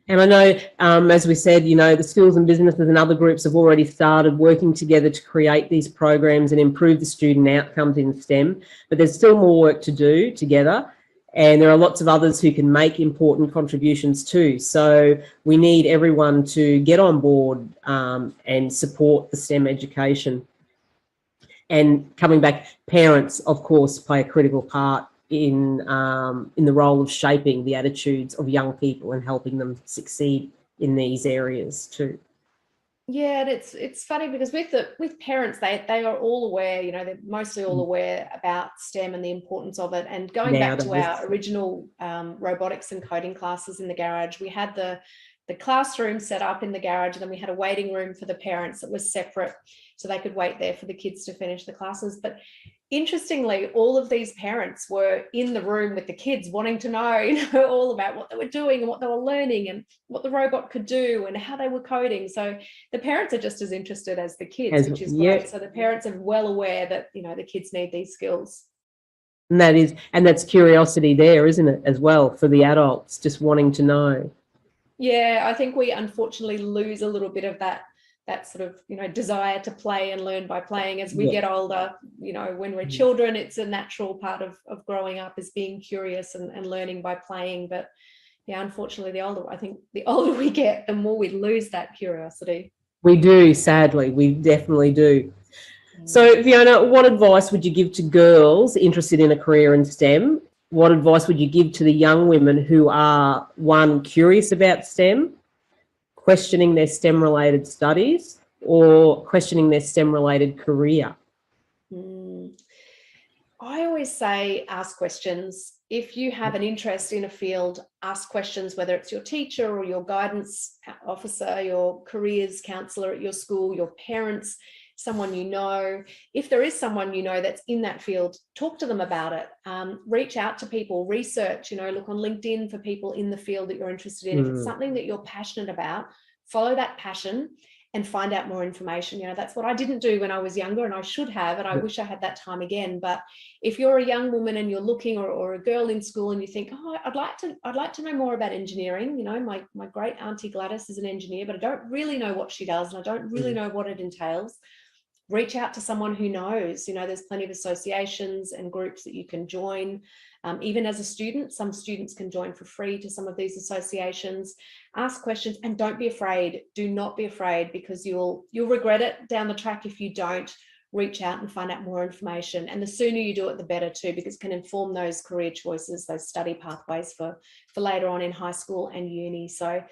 And I know, as we said, the schools and businesses and other groups have already started working together to create these programs and improve the student outcomes in STEM, but there's still more work to do together, and there are lots of others who can make important contributions too. So we need everyone to get on board and support the STEM education. And coming back, parents, of course, play a critical part in the role of shaping the attitudes of young people and helping them succeed in these areas too. Yeah, and it's funny because with parents, they are all aware, they're mostly all aware about STEM and the importance of it. And going back to our original robotics and coding classes in the garage, we had the classroom set up in the garage, and then we had a waiting room for the parents that was separate, so they could wait there for the kids to finish the classes. But interestingly, all of these parents were in the room with the kids, wanting to know, all about what they were doing and what they were learning and what the robot could do and how they were coding. So the parents are just as interested as the kids, which is great. So the parents are well aware that, the kids need these skills. And that's curiosity there, isn't it, as well, for the adults, just wanting to know. Yeah, I think we unfortunately lose a little bit of that sort of, desire to play and learn by playing as we get older. When we're children, it's a natural part of growing up, is being curious and learning by playing. But yeah, unfortunately, the older we get, the more we lose that curiosity. We do, sadly, we definitely do. So Fiona, what advice would you give to girls interested in a career in STEM? What advice would you give to the young women who are, one, curious about STEM, questioning their STEM-related studies, or questioning their STEM-related career? I always say ask questions. If you have an interest in a field, ask questions, whether it's your teacher or your guidance officer, your careers counsellor at your school, your parents, someone you know. If there is someone you know that's in that field, talk to them about it. Reach out to people, research, look on LinkedIn for people in the field that you're interested in. If it's something that you're passionate about, follow that passion and find out more information. That's what I didn't do when I was younger, and I should have, and I wish I had that time again. But if you're a young woman and you're looking, or a girl in school, and you think, I'd like to know more about engineering. My great auntie Gladys is an engineer, but I don't really know what she does, and I don't really know what it entails. reach out to someone who knows. There's plenty of associations and groups that you can join. Even as a student, some students can join for free to some of these associations. Ask questions and don't be afraid. Do not be afraid, because you'll regret it down the track if you don't reach out and find out more information. And the sooner you do it, the better too, because it can inform those career choices, those study pathways for later on in high school and uni. So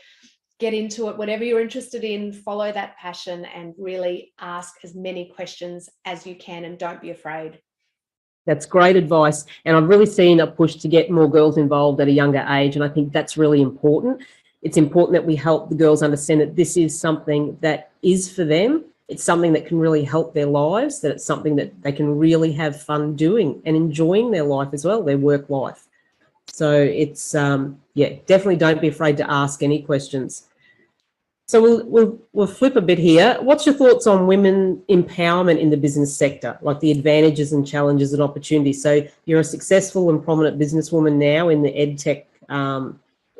get into it, whatever you're interested in, follow that passion and really ask as many questions as you can, and don't be afraid. That's great advice. And I've really seen a push to get more girls involved at a younger age. And I think that's really important. It's important that we help the girls understand that this is something that is for them. It's something that can really help their lives, that it's something that they can really have fun doing and enjoying their life as well, their work life. So it's, definitely don't be afraid to ask any questions. So we'll flip a bit here. What's your thoughts on women empowerment in the business sector, like the advantages and challenges and opportunities? So you're a successful and prominent businesswoman now in the EdTech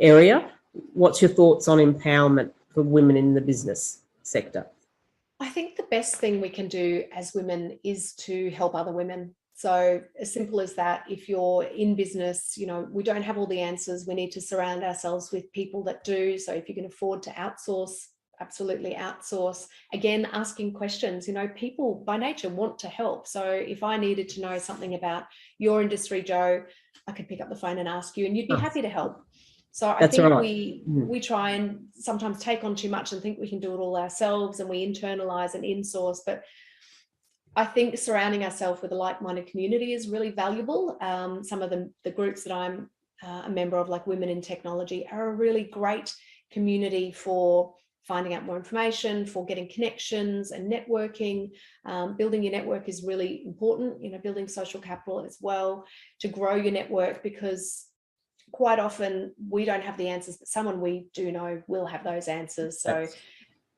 area. What's your thoughts on empowerment for women in the business sector? I think the best thing we can do as women is to help other women. So as simple as that. If you're in business, we don't have all the answers. We need to surround ourselves with people that do. So if you can afford to outsource, absolutely outsource. Again, asking questions. People by nature want to help. So if I needed to know something about your industry, Joe, I could pick up the phone and ask you, and you'd be happy to help. So I think we try and sometimes take on too much and think we can do it all ourselves, and we internalize and insource. But I think surrounding ourselves with a like-minded community is really valuable. Some of the groups that I'm a member of, like Women in Technology, are a really great community for finding out more information, for getting connections and networking. Building your network is really important, building social capital as well to grow your network, because quite often we don't have the answers, but someone we do know will have those answers. So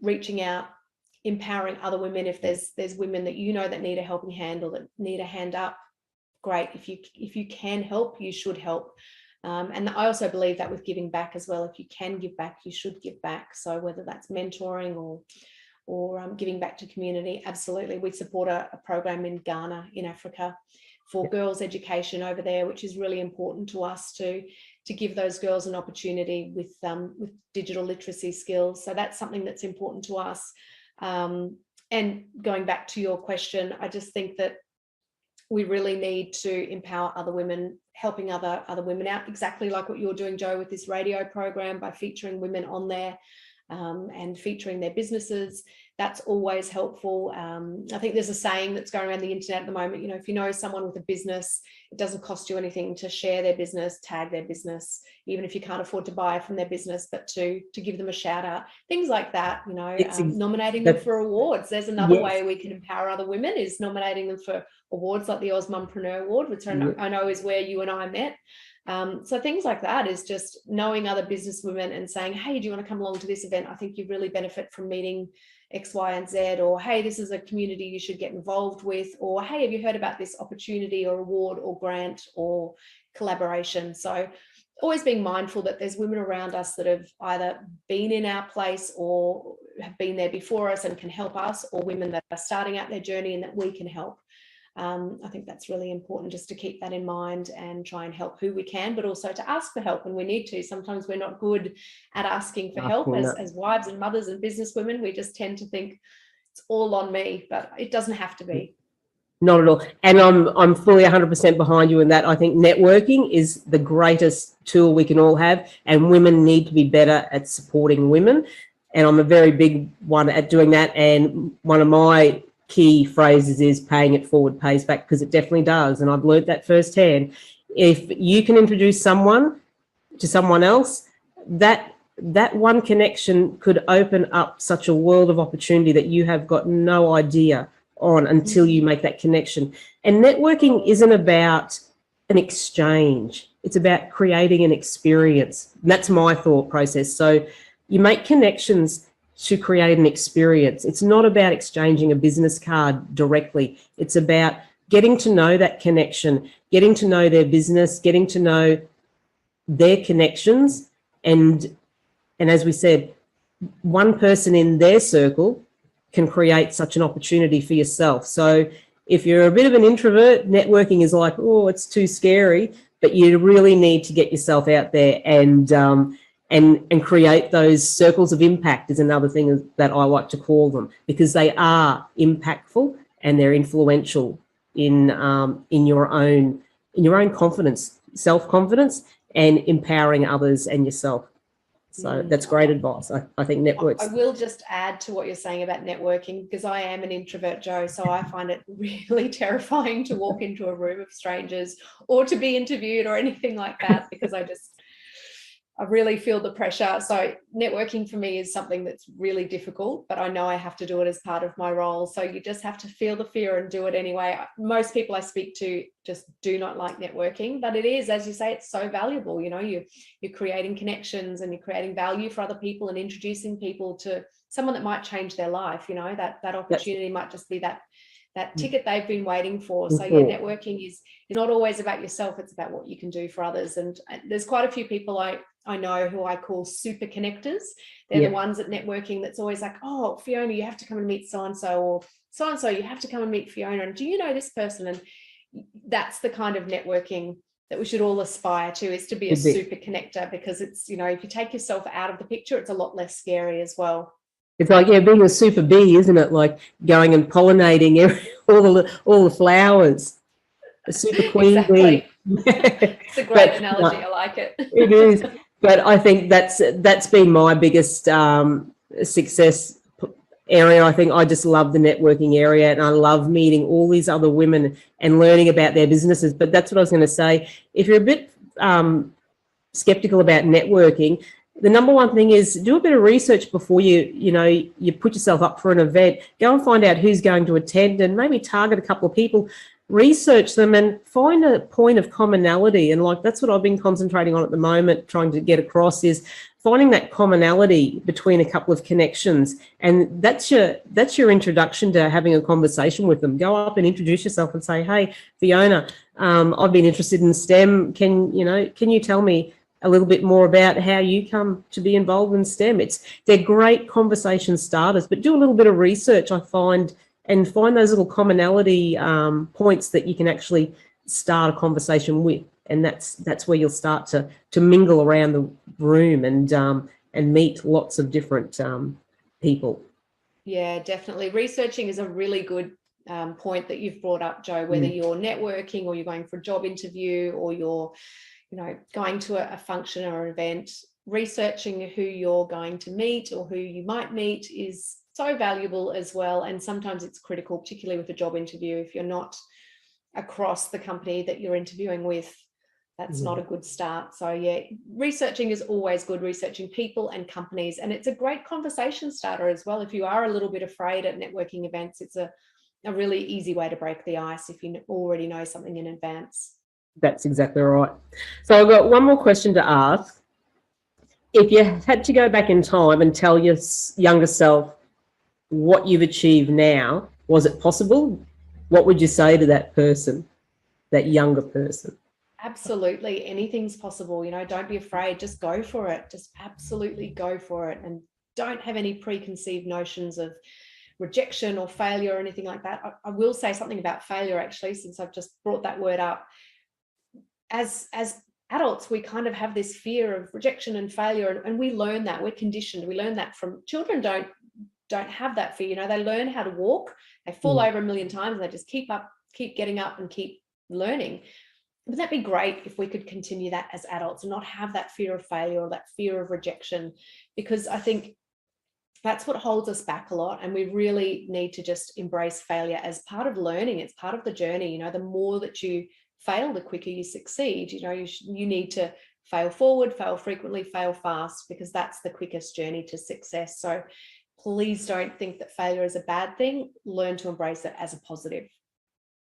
reaching out, empowering other women. If there's women that that need a helping hand or that need a hand up, great. If you can help, you should help. And I also believe that with giving back as well. If you can give back, you should give back. So whether that's mentoring or giving back to community, absolutely. We support a program in Ghana in Africa for girls' education over there, which is really important to us to give those girls an opportunity with digital literacy skills. So that's something that's important to us. And going back to your question, I just think that we really need to empower other women, helping other women out, exactly like what you're doing, Joe, with this radio program, by featuring women on there and featuring their businesses. That's always helpful. I think there's a saying that's going around the internet at the moment, if you know someone with a business, it doesn't cost you anything to share their business, tag their business, even if you can't afford to buy from their business, but to give them a shout out, things like that, nominating them for awards. There's another way we can empower other women, is nominating them for awards like the Mumpreneur Award, which I know is where you and I met. So things like that is just knowing other business women and saying, hey, do you want to come along to this event? I think you really benefit from meeting X, Y, and Z, or hey, this is a community you should get involved with, or hey, have you heard about this opportunity or award or grant or collaboration? So always being mindful that there's women around us that have either been in our place or have been there before us and can help us, or women that are starting out their journey and that we can help. I think that's really important, just to keep that in mind and try and help who we can, but also to ask for help when we need to. Sometimes we're not good at asking for help as wives and mothers and business women. We just tend to think it's all on me, but it doesn't have to be. Not at all. And I'm fully 100% behind you in that. I think networking is the greatest tool we can all have, and women need to be better at supporting women. And I'm a very big one at doing that. And one of my key phrases is paying it forward pays back, because it definitely does. And I've learned that firsthand. If you can introduce someone to someone else, that one connection could open up such a world of opportunity that you have got no idea on until you make that connection. And networking isn't about an exchange. It's about creating an experience. And that's my thought process. So you make connections to create an experience. It's not about exchanging a business card directly. It's about getting to know that connection, getting to know their business, getting to know their connections. And as we said, one person in their circle can create such an opportunity for yourself. So if you're a bit of an introvert, networking is like, oh, it's too scary, but you really need to get yourself out there and create those circles of impact is another thing that I like to call them, because they are impactful and they're influential in your own confidence, self-confidence, and empowering others and yourself. So that's great advice. I think networks. I will just add to what you're saying about networking, because I am an introvert, Joe, so I find it really terrifying to walk into a room of strangers or to be interviewed or anything like that, because I really feel the pressure. So networking for me is something that's really difficult, but I know I have to do it as part of my role. So you just have to feel the fear and do it anyway. Most people I speak to just do not like networking, but it is, as you say, it's so valuable. You know, you're creating connections and you're creating value for other people and introducing people to someone that might change their life. You know, that opportunity might just be that ticket they've been waiting for. So yeah, networking is not always about yourself, it's about what you can do for others. And there's quite a few people I know who I call super connectors. They're the ones at networking that's always like, oh, Fiona, you have to come and meet so-and-so, or so-and-so, you have to come and meet Fiona, and do you know this person? And that's the kind of networking that we should all aspire to, is to be a super connector, because it's, you know, if you take yourself out of the picture, it's a lot less scary as well. It's like, being a super bee, isn't it? Like going and pollinating all the flowers. A super queen bee. It's a great analogy. I like it. It is. But I think that's been my biggest success area. I think I just love the networking area, and I love meeting all these other women and learning about their businesses. But that's what I was going to say. If you're a bit skeptical about networking, the number one thing is do a bit of research before you put yourself up for an event. Go and find out who's going to attend, and maybe target a couple of people. Research them and find a point of commonality. And like, that's what I've been concentrating on at the moment, trying to get across, is finding that commonality between a couple of connections. And that's your introduction to having a conversation with them. Go up and introduce yourself and say, hey, Fiona, I've been interested in STEM. Can you tell me a little bit more about how you come to be involved in STEM? They're great conversation starters, but do a little bit of research, I find, and find those little commonality points that you can actually start a conversation with, and that's where you'll start to mingle around the room and meet lots of different people. Yeah, definitely. Researching is a really good point that you've brought up, Joe. Whether you're networking or you're going for a job interview or you're, going to a function or an event, researching who you're going to meet or who you might meet is so valuable as well. And sometimes it's critical, particularly with a job interview. If you're not across the company that you're interviewing with, that's not a good start. So yeah, researching is always good, researching people and companies. And it's a great conversation starter as well. If you are a little bit afraid at networking events, it's a really easy way to break the ice if you already know something in advance. That's exactly right. So I've got one more question to ask. If you had to go back in time and tell your younger self what you've achieved now, was it possible? What would you say to that person, that younger person? Absolutely. Anything's possible. Don't be afraid. Just go for it. Just absolutely go for it. And don't have any preconceived notions of rejection or failure or anything like that. I will say something about failure, actually, since I've just brought that word up. As adults, we kind of have this fear of rejection and failure, and we learn that. We're conditioned. We learn that from children. Don't have that fear. They learn how to walk. They fall over a million times and they just keep getting up and keep learning. Wouldn't that be great if we could continue that as adults and not have that fear of failure or that fear of rejection? Because I think that's what holds us back a lot, and we really need to just embrace failure as part of learning. It's part of the journey. The more that you fail, the quicker you succeed. You need to fail forward, fail frequently, fail fast, because that's the quickest journey to success. So please don't think that failure is a bad thing. Learn to embrace it as a positive.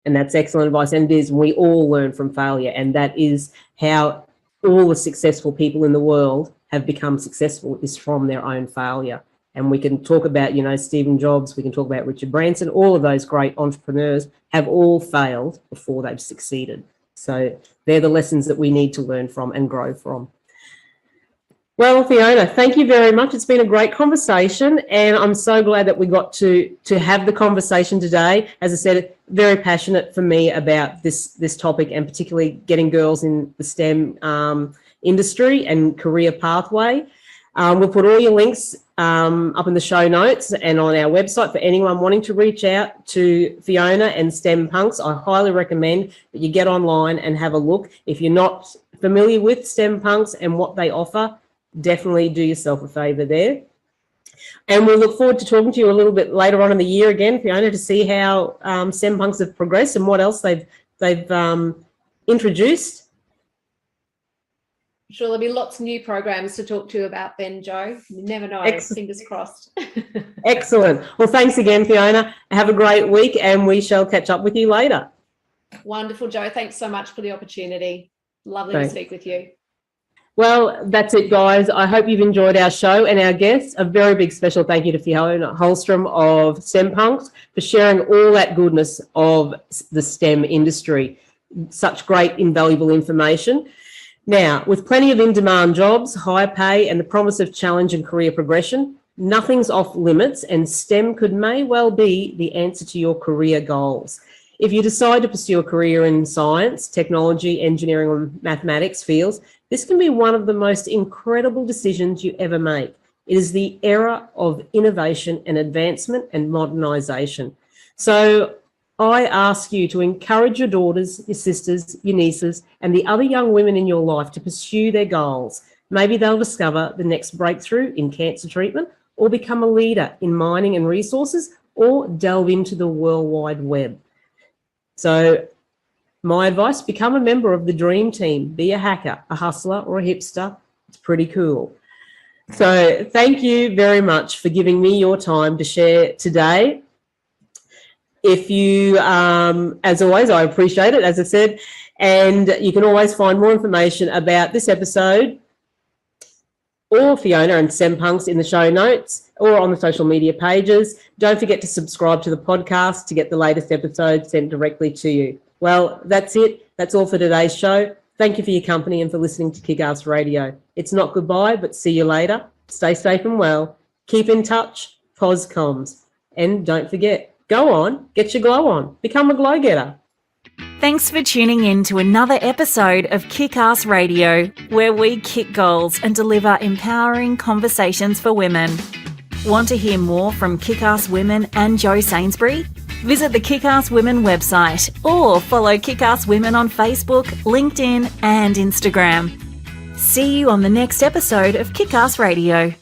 And that's excellent advice. And it is, we all learn from failure. And that is how all the successful people in the world have become successful, is from their own failure. And we can talk about, Stephen Jobs, we can talk about Richard Branson, all of those great entrepreneurs have all failed before they've succeeded. So they're the lessons that we need to learn from and grow from. Well, Fiona, thank you very much. It's been a great conversation, and I'm so glad that we got to have the conversation today. As I said, very passionate for me about this topic, and particularly getting girls in the STEM industry and career pathway. We'll put all your links up in the show notes and on our website for anyone wanting to reach out to Fiona and STEM Punks. I highly recommend that you get online and have a look. If you're not familiar with STEM Punks and what they offer, definitely do yourself a favour there. And we look forward to talking to you a little bit later on in the year again, Fiona, to see how STEM Punks have progressed and what else they've introduced. I'm sure there'll be lots of new programs to talk to you about then, Jo. You never know. Fingers crossed. Excellent. Well, thanks again, Fiona. Have a great week, and we shall catch up with you later. Wonderful, Jo. Thanks so much for the opportunity. Lovely to speak with you. Well, that's it, guys. I hope you've enjoyed our show and our guests. A very big special thank you to Fiona Holstrom of STEM Punks for sharing all that goodness of the STEM industry. Such great, invaluable information. Now, with plenty of in-demand jobs, high pay, and the promise of challenge and career progression, nothing's off limits, and STEM may well be the answer to your career goals. If you decide to pursue a career in science, technology, engineering, or mathematics fields, this can be one of the most incredible decisions you ever make. It is the era of innovation and advancement and modernisation. So I ask you to encourage your daughters, your sisters, your nieces, and the other young women in your life to pursue their goals. Maybe they'll discover the next breakthrough in cancer treatment, or become a leader in mining and resources, or delve into the World Wide Web. So my advice, become a member of the dream team. Be a hacker, a hustler, or a hipster. It's pretty cool. So thank you very much for giving me your time to share today. If you, as always, I appreciate it, as I said, and you can always find more information about this episode or Fiona and STEM Punks in the show notes or on the social media pages. Don't forget to subscribe to the podcast to get the latest episodes sent directly to you. Well, that's it. That's all for today's show. Thank you for your company and for listening to Kickass Radio. It's not goodbye, but see you later. Stay safe and well. Keep in touch. Pos comms. And don't forget, go on, get your glow on. Become a glow getter. Thanks for tuning in to another episode of Kickass Radio, where we kick goals and deliver empowering conversations for women. Want to hear more from Kickass Women and Jo Sainsbury? Visit the Kickass Women website or follow Kickass Women on Facebook, LinkedIn and Instagram. See you on the next episode of Kickass Radio.